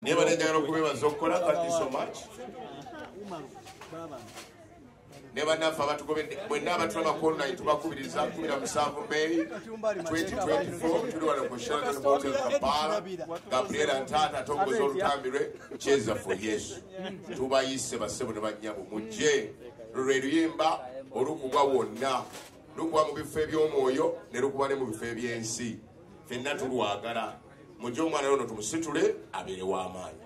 Never let them go and so thank you so much. Never enough for to go when never travel corner to Bakubiriza, May 2024, to do a question and hotel Kampala, Gabie Ntaate Mbu Simufumbo, Cheza for yes. Tuba is 7 Muje, Redimba, Orukuba wonna, Lukwa mu bifebyo omwoyo, ne lukubane mu bifebyo ensi. Fenna tulwagala. Mujje omwana ono tumusitule abeere w'amaanyi.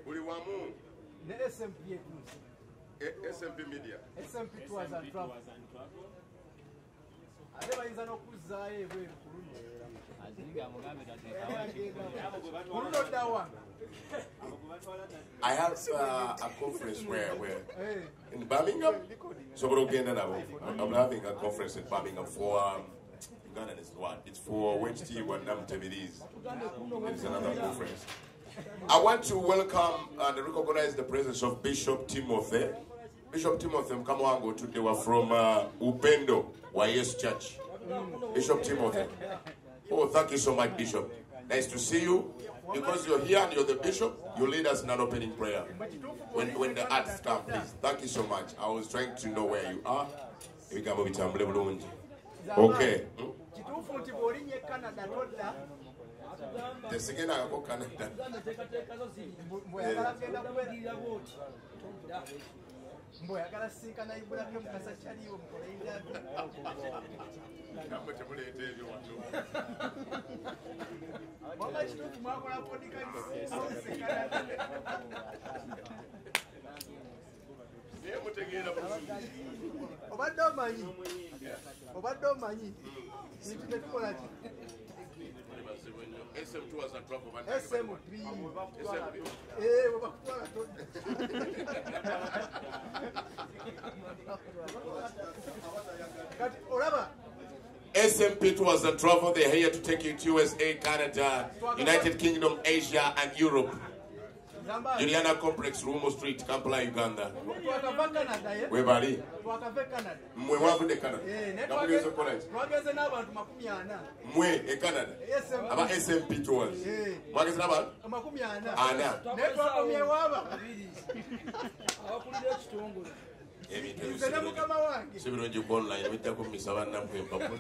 Buli wamu ne SMP SMP media. SMP tours and travel. Ate bayinza n'okuzaayo ebweru ku luno. I have a conference where in Birmingham. So I'm having a conference in Birmingham for Uganda is what? It's for Wednesday when Namtemiris. It's another conference. I want to welcome and recognize the presence of Bishop Timothy. Bishop Timothy Mkamwango today were from Upendo YS Church. Bishop Timothy. Oh, thank you so much, Bishop. Nice to see you. Because you're here and you're the bishop, you lead us in an opening prayer. When the arts come, please. Thank you so much. I was trying to know where you are. Okay. The second I go Canada. SMP Tours and Travel, they're here to take you to USA, Canada, United Kingdom, Asia, and Europe. Juliana Complex, Rumo Street, Kampala, Uganda. Where bari? Mwe wabu de Canada. Nabulizo college. Mwe e Canada. Aba SMP Tours. Mwageze naba? Ana. Sibirungi ku online bijja kumisa banna mpwempapu.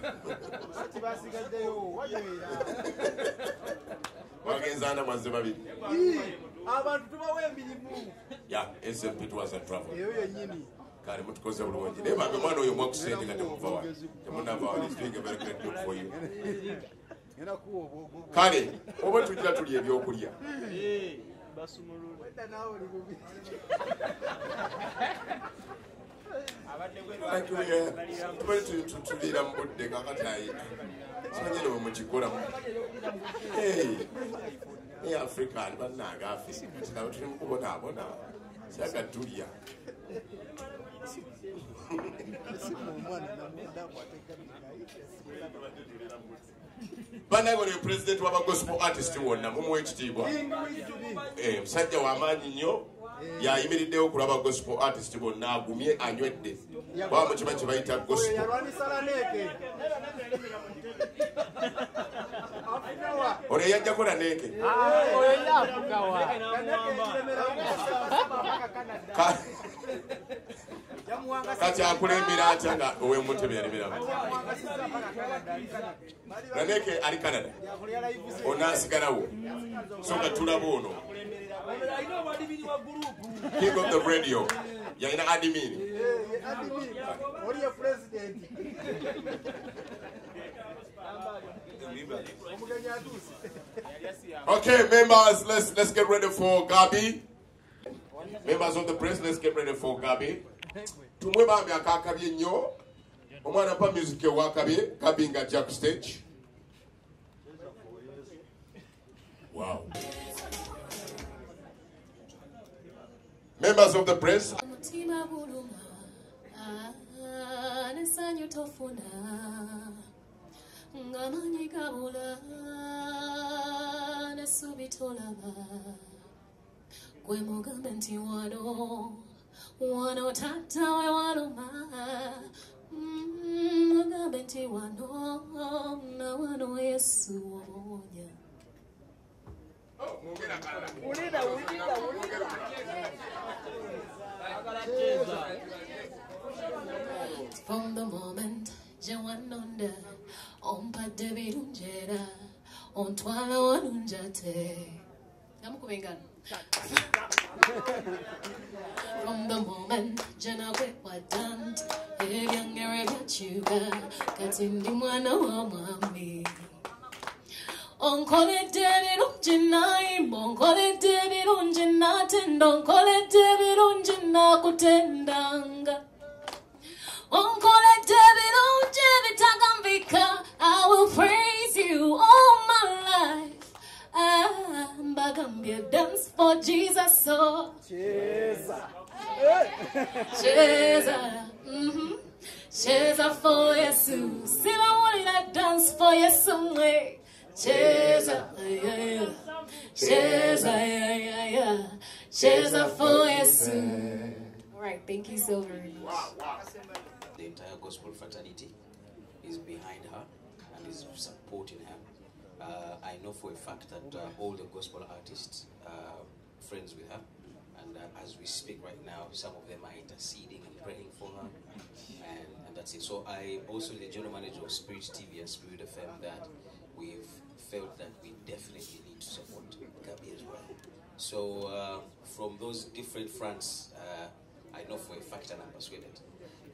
Wagenza ana mazze babiri. Abantu tubawe emirimu. Yeah, SMP Tours and Travel. Kale mutukoze bulungi. Naye bambi mwana oyo mwakusente kati muva. Temunava wali is doing a very great job for you. Kale, oba tujja tuli ebyokulya. Tulira mu budde kakatayi. Simanyire bwe mukikola. Hey, African, but now I feel it's not too good. I got to ya. But I was the president of a gospel artist. One, I'm going to do it. Such a man in you. Ya immediately okula gospel artist bo na agumye anywedde ba mu kiba kibayita gospel ore yajja kola neke oyo yafugawa kati akulembera atya nga ow'emutebera naneke ali Canada onasigalawo so nga tulaba ono King of the radio. You're in admin. Okay, members, let's get ready for Gabie. Members of the press, let's get ready for Gabie. Tumwe bambi akakabye nnyo. Omwana pa music wakabye, Gabie nga jack stage. Wow. Members of the press. wano tata we wano ma Gabie nti wano na wano Yesu onya. From the moment Jawanonda on Padde Unjera on Twala Wanunjate. From the moment Jana Wadant, young area Chuga, Katin Dimwana Mami. On call it David Unjinai, on call it David Unjinatin, don't call it David Unjinakutendanga. On call it David Unjinitagambika, I will praise you all my life. Bagambia dance for Jesus, so Jesus, Jesus for Jesus. See my money that dance for Jesus, way. Jesus, Jesus for Jesus. All right, thank you so very much. The entire gospel fraternity is behind her and is supporting her. I know for a fact that all the gospel artists are friends with her, and as we speak right now, some of them are interceding and praying for her, and that's it. So I also, the general manager of Spirit TV and Spirit FM, that we've felt that we definitely need to support Gabie as well. So from those different fronts, I know for a fact, and I'm persuaded,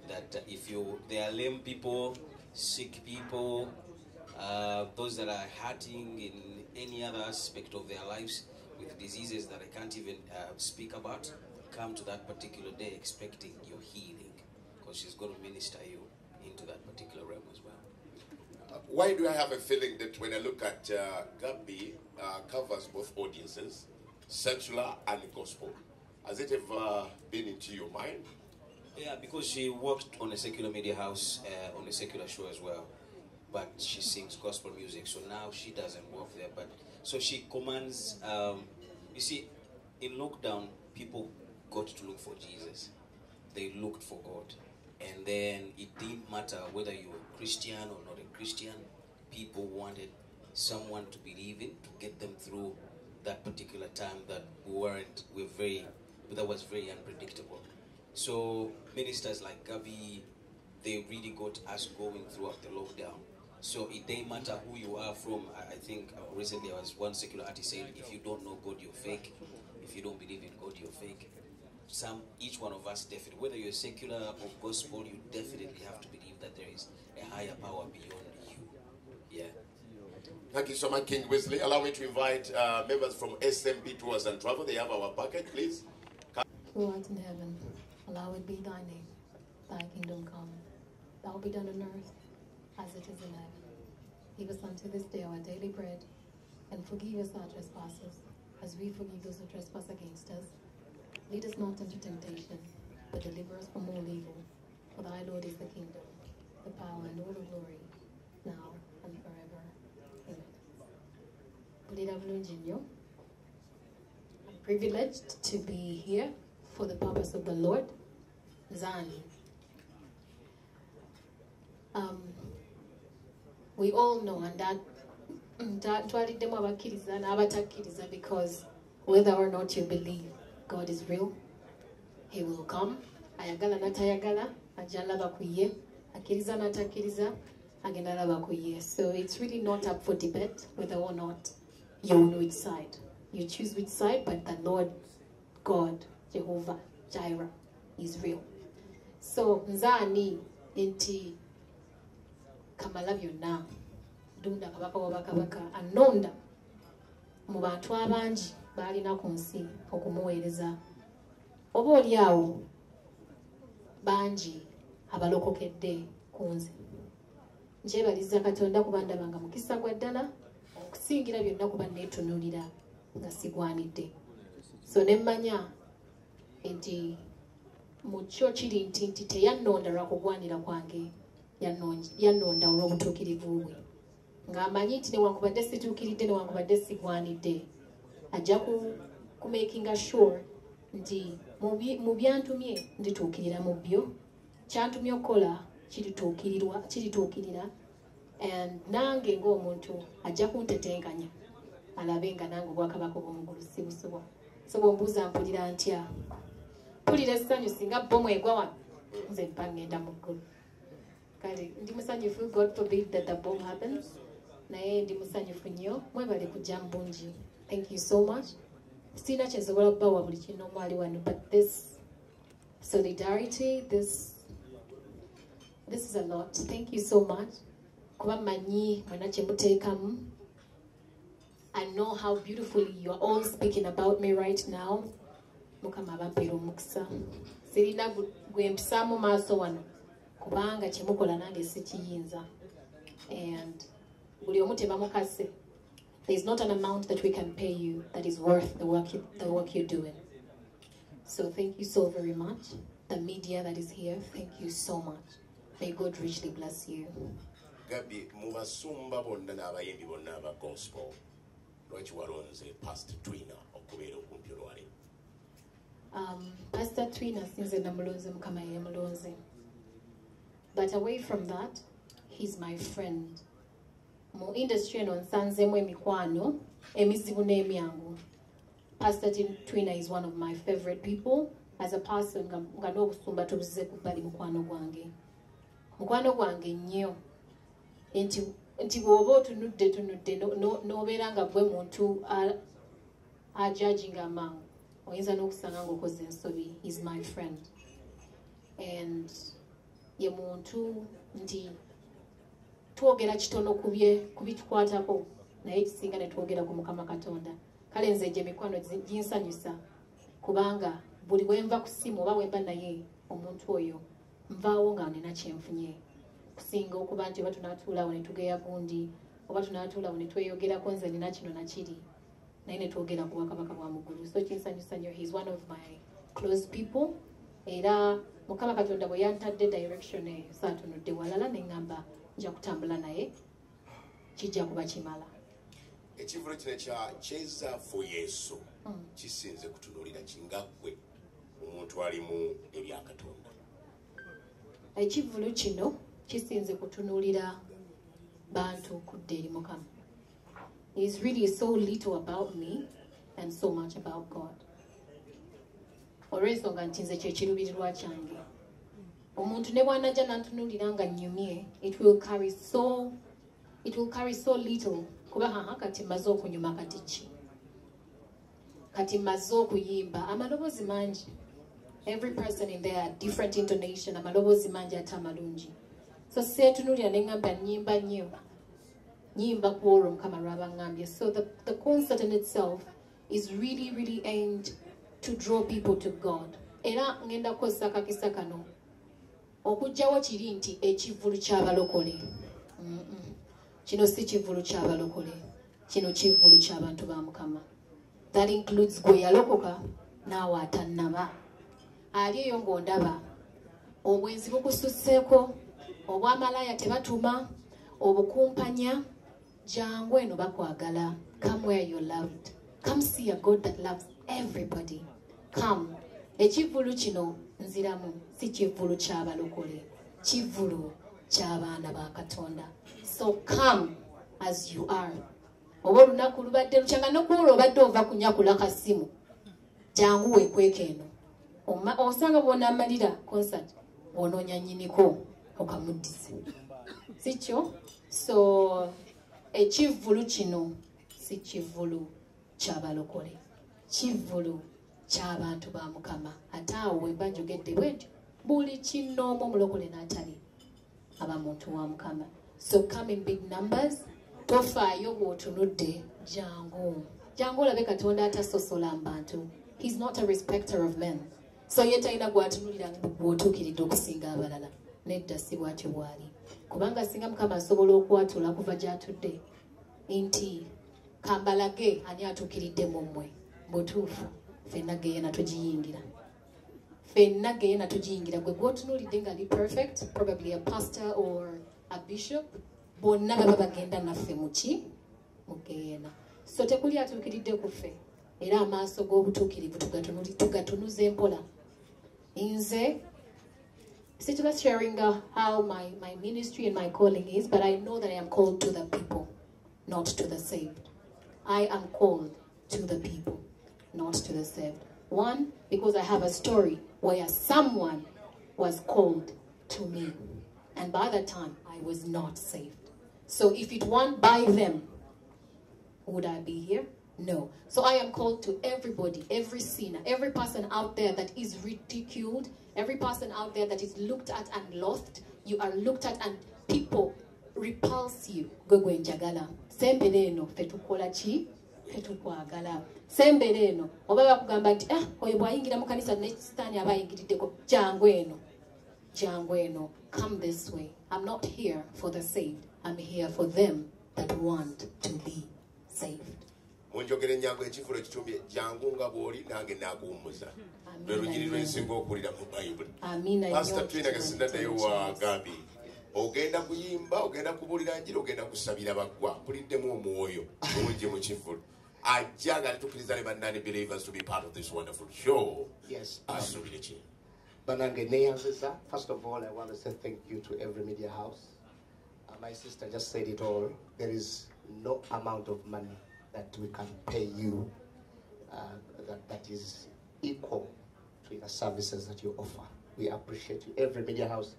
that if there are lame people, sick people, those that are hurting in any other aspect of their lives with diseases that I can't even speak about, come to that particular day expecting your healing, because she's going to minister you into that particular realm as well. Why do I have a feeling that when I look at Gabie, covers both audiences, secular and gospel? Has it ever been into your mind? Yeah, because she worked on a secular media house, on a secular show as well. But she sings gospel music, so now she doesn't work there. But so she commands. You see, in lockdown, people got to look for Jesus. They looked for God, and then it didn't matter whether you were Christian or not a Christian. People wanted someone to believe in to get them through that particular time that that was very unpredictable. So ministers like Gabie, they really got us going throughout the lockdown. So it doesn't matter who you are from. I think recently I was one secular artist saying, if you don't know God, you're fake. If you don't believe in God, you're fake. Each one of us definitely, whether you're secular or gospel, you definitely have to believe that there is a higher power beyond you. Yeah. Thank you so much, King Wesley. Allow me to invite members from SMB Tours and Travel. They have our packet, please. Who art in heaven, hallowed be thy name. Thy kingdom come. Thou be done on earth as it is in heaven. Give us unto this day our daily bread, and forgive us our trespasses, as we forgive those who trespass against us. Lead us not into temptation, but deliver us from all evil. For thy Lord is the kingdom, the power, and all the glory, now and forever. Amen. I'm privileged to be here for the purpose of the Lord. Zani. We all know, and that because whether or not you believe God is real, He will come. Ayagala natayagala, ajalaba kuye, akiriza natakiriza, agendalaba kuye. So it's really not up for debate whether or not you know which side. You choose which side, but the Lord God, Jehovah, Jireh, is real. So nzani inti kamala byonna dunda kabaka wabakabaka anonda mu bantu abangi balina ku nsi okumuweereza oba oli awo bangi abalokokedde ku nze nkyebaliza Katonda kuba ndabanga mukisa gwa ddala okusingira byonna kuba neetunuulira nga sigwanidde. So nemmanya nti mu kyo kiri nti teyannonda lwa kugwanira kwange, yannonda olw'obutuukirivu bwe, ng'amanyi nti newankubadde situukiridde newankubadde sigwanidde ajja ku makinga sure nti mu byantumye ndituukirira mu byo kyantumye okukola kirituukirira and nange ng'omuntu ajja kuntetenkanya alabe nga nange obwakabaka obw'omugulu sibusubwa so bw'ombuuza mpulira ntya mpulira essanyu singa bomu egwa wano nze mpa ngenda mu ggulu kale ndi musanyufu God forbid that the bomb happens naye ndi musanyufu nnyo mwebale kujja mu bungi thank you so much sina kyensobola kubawa buli kintu omwali wano but this solidarity this is a lot thank you so much kuba manyi mwena kyemuteekamu I know how beautifully you are all speaking about me right now mukama abampeera omukisa sirina gwempisaamu maaso wano kubanga kyemukola nange sikiyinza and buli omu tebamukase there's not an amount that we can pay you that is worth the work you're doing so thank you so very much the media that is here thank you so much may God richly bless you Gabie mubasumba bonna n'abayimbi bonna aba gospel lwaki walonze Pastor Twina okubeera okumpi olwali Pastor Twina sinze namulonze mukama ye mulonze but away from that he's my friend mu industry eno nsanzemu emikwano emizibu n'emyangu Pastor Twina is one of my favorite people as a person nga n'obusumba tubuzize ku bbali mukwano gwange nnyo nti bw'oba otunudde n'obeera nga gwe muntu ajudginga amangu oyinza n'okusanga ng'okoze ensobi he's my friend and ye muntu nti twogera kitono kubitukwatako naye kisinga ne twogera ku Mukama Katonda kale nze gye mikwano ginsanyusa kubanga buli wenva ku ssimu oba wemba naye omuntu oyo nvaawo nga nina kyenfunye kusinga okuba nti oba tunaatuulawo ne tugeya gundi oba tunaatuulawo ne tweyogerako nze nina kino nakiri naye ne twogera ku bwakabaka bwa mu ggulu so kinsanyusa nnyo he's one of my close people era Mukama Katonda bwe yantadde direction eyo saatunudde walala ne ŋŋamba nja kutambula naye kijja kuba kimala ekivulu kino kya kyeza fu Yesu kisinze kutunuulira kingaggwe omuntu alimu ebya Katonda ekivulu kino kisinze kutunuulira bantu kudde eri Mukama He's really so little about me and so much about God. Olw'ensonga nti nze kyekiruubirirwa kyange. Omuntu ne bw'anajja n'antunuulira nga nnyumye, it will carry so little. Kuba kati mmaze okunyuma kati ki? Kati mmaze okuyimba amaloboozi mangi. Every person in there, different intonation, amaloboozi mangi ate amalungi. So seetunuulira ne ŋŋamba nnyimba nnyo. Nyimba kwolwo Mukama lw'abaŋŋambye. So the concert in itself is really aimed to draw people to God. Era ngenda kukozesa kakisa kano okugjawo kiri nti ekivvulu ky'abalokole. Kino si kivvulu ky'abalokole. Kino kivvulu ky'abantu ba Mukama. That includes gwe yalokoka naawe atannaba. Ali eyo ng'ondaba. Obwenzi bukususseeko, obwamalaya tebatuma, obukumpanya, jangu eno bakwagala. Come where you're loved. Come see a God that loves everybody. Come. Ekivvulu kino nziramu si kivvulu ky'abalokole. Kivvulu ky'abaana ba Katonda. So come as you are. Oba olunaku lubadde lukyanga n'okuwula obadde ova kunyakula kasimu. Jangu weekweka eno. Osanga bw'onaamalira concert bw'onoonya nnyiniko okamuddise. Si kyo? So ekivvulu kino si kivvulu ky'abalokole. Kivvulu ky'abantu ba Mukama. Ate awo bwe mba njogedde bwentyo buli kinnoomu omulokole n'atali aba muntu wa Mukama. So come in big numbers. Tofaayo bw'otunudde jangu. Jangu olabe Katonda atasosola abantu. He's not a respecter of men. So ye talina gw'atunulira bw'otuukiridde okusinga abalala. Nedda si bw'atyo bw'ali. Kubanga singa Mukama asobola okwatula kuva gy'atudde nti kambalage ani atuukiridde mu mmwe butuufu ffenna geeyena tugiyingira. Ffenna geeyena tugiyingira. Gwe gw'otunuulidde nga ali perfect, probably a pastor or a bishop, bonna baba bagenda naffe muki mu geeyena. So tekuli atuukiridde ku ffe. era amaaso g'obutuukirivu tugatunuze mpola. Nze just sharing how my ministry and my calling is, but I know that I am called to the people, not to the saved. I am called to the people, not to the saved. One, because I have a story where someone was called to me, and by that time I was not saved. So if it weren't by them, would I be here? No. So I am called to everybody, every sinner, every person out there that is ridiculed, every person out there that is looked at and lost. You are looked at and people repulse you. Gwe njagala. Sembereno fetukola chi fetukwagala. Sembereno oba bakugamba nti oyo bwayingira mu kanisa n'ekisitaani abayingiriddeko jangu eno. Come this way. I'm not here for the saved. I'm here for them that want to be saved. Munjogere nyangu ekifulo kitumbye jangu nga bw'oli nange naakuwummuza. Lwe lunyiri lwensinga okuwulira mu Bayibuli. Pastor Twina Kasindaddeyo wa Gabie. Ogenda kuyimba, ogenda kubuulira njiri, ogenda kusabira bagwa. Muliddemu omwoyo mungi mu kifulo. Ajagala tukkiriza ne bannani believers to be part of this wonderful show. Yes. Asuubire ki? Banange neyanziza. First of all, I want to say thank you to every media house. My sister just said it all. There is no amount of money that we can pay you that is equal to the services that you offer. We appreciate you. Every media house.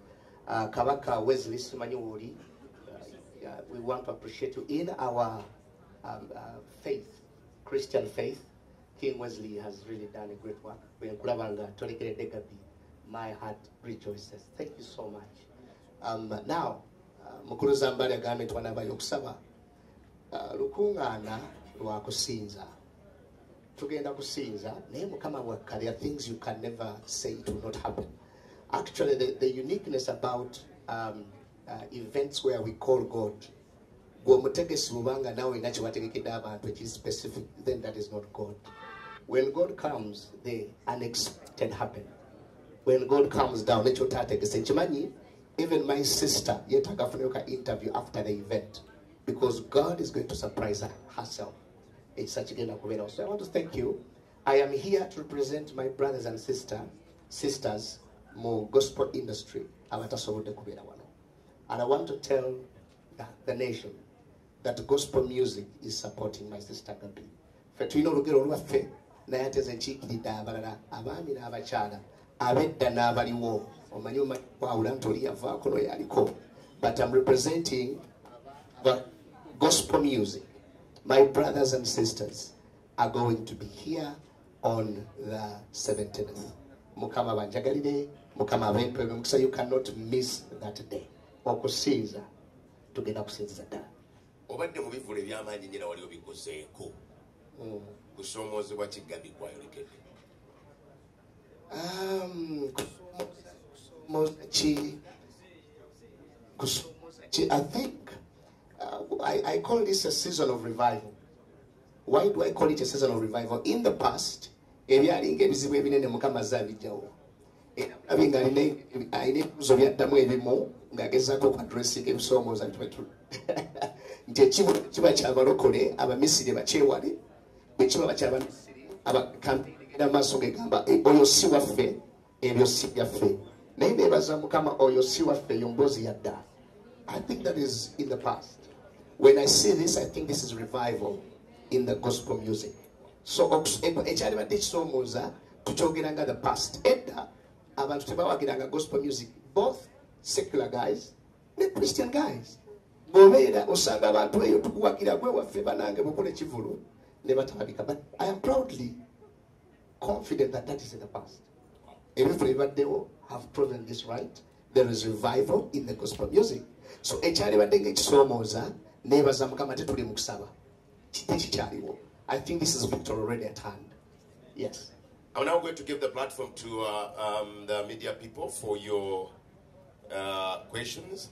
Kabaka Wesley Simanyuwoli, we want to appreciate you in our faith, Christian faith. King Wesley has really done a great work. My heart rejoices. Thank you so much. Now, Mukuru Zambaale agambye twanabayo okusaba lukungana lwa kusinza. Tugenda kusinza naye Mukama bw'akka, there are things you can never say it will not happen. Actually, the uniqueness about events where we call God, which is specific, then that is not God. When God comes, the unexpected happen. When God comes down, even my sister interview after the event, because God is going to surprise her herself. It's such a good. So I want to thank you. I am here to represent my brothers and sisters, more gospel industry. And I want to tell the nation that gospel music is supporting my sister Gabie. Fetwino lugero lwaffe naye ateze enkiikiridde abalala abaami n'abakyala abedda n'abaliwo omanyi wawula nti oli yavaako no yaliko. But I'm representing the gospel music. My brothers and sisters are going to be here on the 17th. Mukama banjagalire, Mukama abempe mukisa. You cannot miss that day. Okusinza tugenda kusinziza ddala. Obadde mu bivule by'amaanyi nnyina wali obikozeeko. Kusoomozebwa ki Gabie kwayolekedde? I think I call this a season of revival. Why do I call it a season of revival? In the past, ebyalinga ebizibu ebinene Mukama zaabijjawo. Era abinga alina ebibuzo byaddamu ebimu ng'agezaako okuadressinga ebisoomooza nti ekibu kiba kyabalokole Abamisiri bakyewale, bwe kiba bakyabamisiri abakampegera maaso gegamba oyo si waffe, ebyo si byaffe. Naye neebaza Mukama, oyo si waffe, eyo mboozi yadda. I think that is in the past. When I see this, I think this is revival in the gospel music. So ekyalibadde ekisoomooza tukyogeranga the past. Edda abantu tebawagiranga gospel music, both secular guys ne Christian guys. Bw'obeera osanga abantu eyo tukuwagira gwe waffe banange bukola ekivulu ne batalabika. But I am proudly confident that that is in the past. Ebifo ebibaddewo have proven this right. There is revival in the gospel music. So ekyalibadde ng'ekisoomooza neebaza Mukama tetuli mu kusaba kikyaliwo. I think this is victory already at hand. Yes. I'm now going to give the platform to the media people for your questions.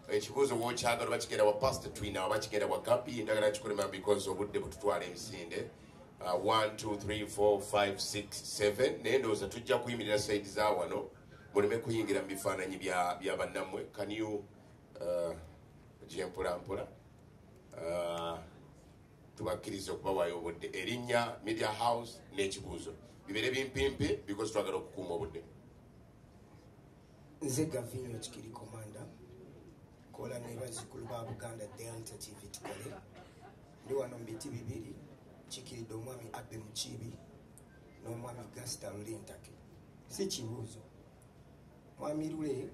Ekibuuzo bw'okyagala oba kigenda wa Pastor Twina oba kigenda wa Gabie, ndagala kikolema because obudde bututwala emisinde. 1, 2, 3, 4, 5, 6, 7. Naye ndowooza tujja kuyimirira saidi za wano muleme kuyingira mu bifaananyi bya bannammwe. Can you gyempolampola? tubakkiriza okubawaayo obudde erinnya media house n'ekibuuzo bibere bimpimpi because twagala okukuuma obudde. Nze Gavinyo Chikiri Commander kola n'abazzukulu ba Buganda Delta TV tukole ndi wano mu biti bibiri kikiridde omwami Abbe Mukiibi n'omwami Gasita Lulintake. Si kibuuzo mwami Lule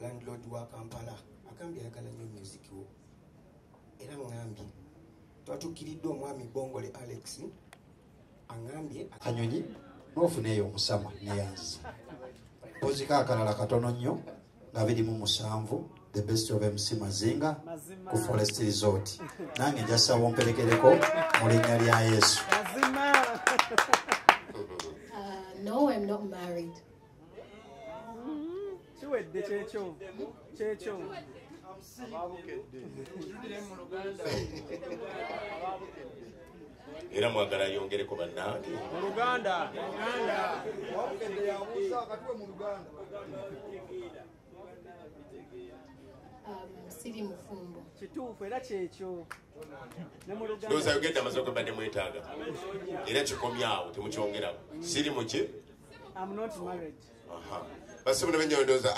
landlord wa Kampala agambye ayagala nnyo music wo era ngambye twatukiridde omwami Bongole Alex angambye Kanyonyi n'ofuneeyo omusama neyanziza pozika akalala katono nnyo nga 27 the best of MC Mazinga ku Forest Resort nange njasaba omperekereko mu linnya lya Yesu. No, I'm not married. Era mwagala yongereko bannange mu Luganda wabukedde yabuusa akatwe mu Luganda. Siri Mufumbo. Kituufu era kyekyo ne mu Luganda. Ndowooza yogedde amaze okubadde mwetaaga era kikomyawo temukyongerako. Siri muki? I'm not married. Basi muno benyo ndowooza